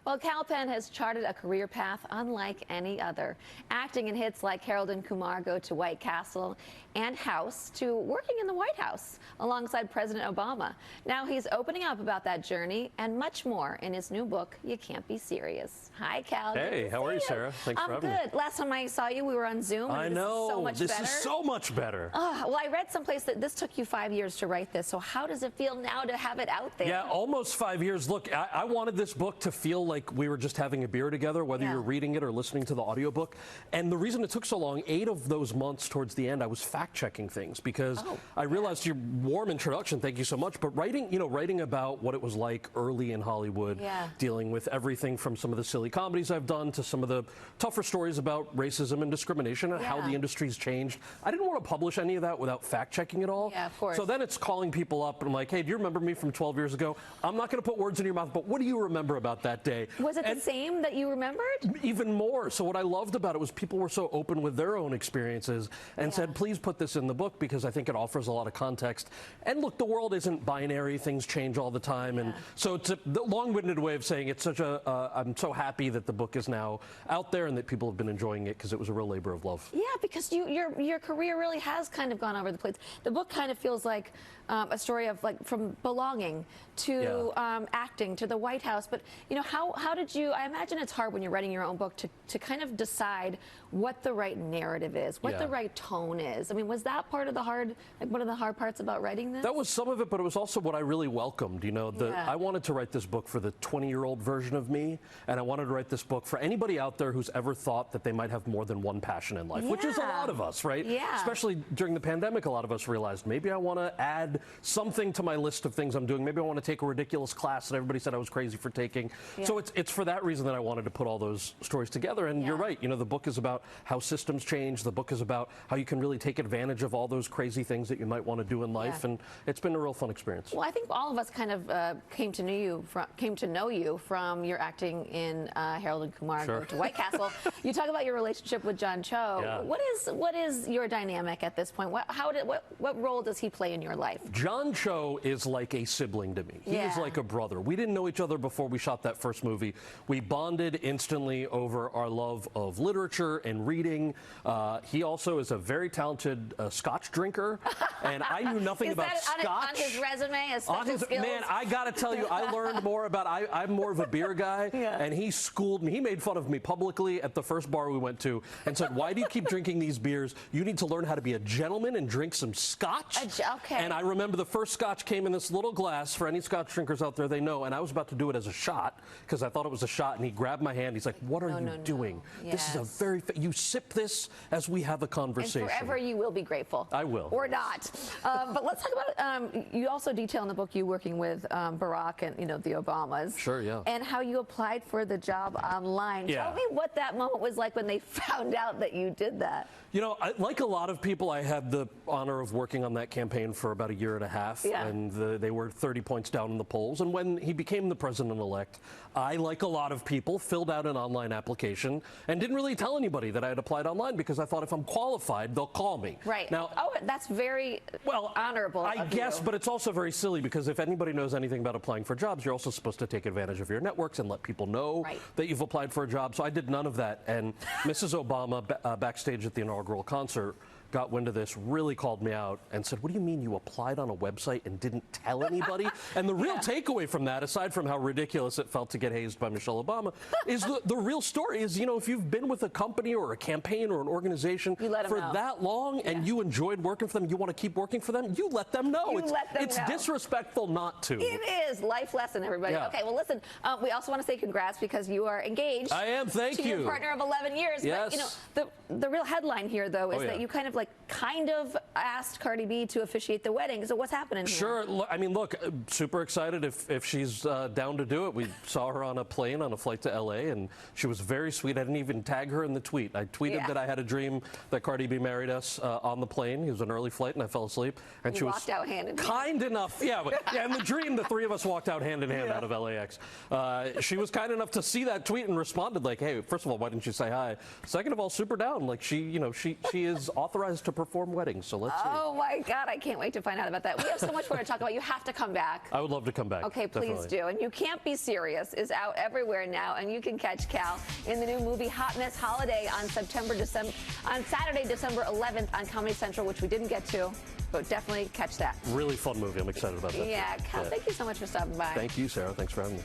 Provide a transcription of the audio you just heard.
Well, Kal Penn has charted a career path unlike any other, acting in hits like Harold and Kumar Go to White Castle and House, to working in the White House alongside President Obama. Now he's opening up about that journey and much more in his new book, You Can't Be Serious. Hi, Kal. Hey, how are you, Sarah? Thanks for having me. I'm good. Last time I saw you, we were on Zoom. I know. This is so much better. Well, I read someplace that this took you 5 years to write this. So how does it feel now to have it out there? Yeah, almost 5 years. Look, I wanted this book to feel like we were just having a beer together, whether you're reading it or listening to the audiobook. And the reason it took so long, 8 of those months towards the end, I was fact-checking things because I realized your warm introduction, thank you so much, but writing about what it was like early in Hollywood, dealing with everything from some of the silly comedies I've done to some of the tougher stories about racism and discrimination and how the industry's changed. I didn't want to publish any of that without fact-checking it all. Yeah, of course. So then it's calling people up and I'm like, hey, do you remember me from 12 years ago? I'm not going to put words in your mouth, but what do you remember about that day? Was it the same that you remembered? Even more. So what I loved about it was people were so open with their own experiences and said, please put this in the book because I think it offers a lot of context. And look, the world isn't binary. Things change all the time. And so it's a long-winded way of saying it's such a, I'm so happy that the book is now out there and that people have been enjoying it because it was a real labor of love. Yeah, because your career really has kind of gone over the place. The book kind of feels like a story of like from belonging to acting to the White House. But you know, how did you? I imagine it's hard when you're writing your own book to kind of decide what the right narrative is, what the right tone is. I mean, was that part of the hard, like one of the hard parts about writing this? That was some of it, but it was also what I really welcomed. You know, I wanted to write this book for the 20-year-old version of me, and I wanted to write this book for anybody out there who's ever thought that they might have more than one passion in life, which is a lot of us, right? Yeah. Especially during the pandemic, a lot of us realized maybe I want to add something to my list of things I'm doing. Maybe I want to take a ridiculous class that everybody said I was crazy for taking. So it's for that reason that I wanted to put all those stories together. And you're right. You know, the book is about how systems change. The book is about how you can really take advantage of all those crazy things that you might want to do in life. And it's been a real fun experience. Well, I think all of us kind of came to know you from your acting in Harold and Kumar Go to White Castle. You talk about your relationship with John Cho. What is your dynamic at this point? What role does he play in your life? John Cho is like a sibling to me. He is like a brother. We didn't know each other before we shot that first movie. We bonded instantly over our love of literature and reading. He also is a very talented Scotch drinker, and I knew nothing about Scotch. On his resume as special skills? Man, I got to tell you, I learned more about. I'm more of a beer guy, and he schooled me. He made fun of me publicly at the first bar we went to, and said, "Why do you keep drinking these beers? You need to learn how to be a gentleman and drink some Scotch." And I remember the first Scotch came in this little glass. For any Scotch drinkers out there, they know. And I was about to do it as a shot because I thought it was a shot. And he grabbed my hand. He's like, "What are you doing? This is a very you sip this as we have a conversation." And forever you will be grateful. I will. Or not. But let's talk about. You also detail in the book you working with Barack and the Obamas. Sure. Yeah. And how you applied for the job online. Tell me what that moment was like when they found out that you did that. You know, like a lot of people, I had the honor of working on that campaign for about 1.5 years, and they were 30 points down in the polls. And when he became the president-elect, I, like a lot of people, filled out an online application and didn't really tell anybody that I had applied online because I thought if I'm qualified, they'll call me. Right. Now, that's very honorable. I guess, but it's also very silly because if anybody knows anything about applying for jobs, you're also supposed to take advantage of your networks and let people know that you've applied for a job. So I did none of that. And Mrs. Obama, backstage at the inaugural concert, got wind of this, really called me out and said, "What do you mean you applied on a website and didn't tell anybody?" And the real takeaway from that, aside from how ridiculous it felt to get hazed by Michelle Obama, is the real story is, if you've been with a company or a campaign or an organization for that long and you enjoyed working for them, you want to keep working for them, you let them know. It's disrespectful not to. It is. Life lesson, everybody. Okay, well, listen, we also want to say congrats because you are engaged. I am, thank you. To your partner of 11 years. Yes. But, the real headline here, though, is that you kind of asked Cardi B to officiate the wedding. So what's happening here? Sure. I mean, look, super excited if she's down to do it. We saw her on a plane on a flight to L.A., and she was very sweet. I didn't even tag her in the tweet. I tweeted that I had a dream that Cardi B married us on the plane. It was an early flight, and I fell asleep. And she was out hand in hand. Kind enough. In the dream, the three of us walked out hand in hand out of LAX. She was kind enough to see that tweet and responded like, "Hey, first of all, why didn't you say hi? Second of all, super down. Like she is authorized authorized to perform weddings, so let's see. Oh my God, I can't wait to find out about that. We have so much more to talk about. You have to come back. I would love to come back. Okay, please definitely. do. And You Can't Be Serious is out everywhere now, and you can catch Kal in the new movie Hot Mess Holiday on Saturday, December 11th on Comedy Central, which we didn't get to, but definitely catch that. Really fun movie. I'm excited about that. Yeah, Kal, thank you so much for stopping by. Thank you, Sarah. Thanks for having me.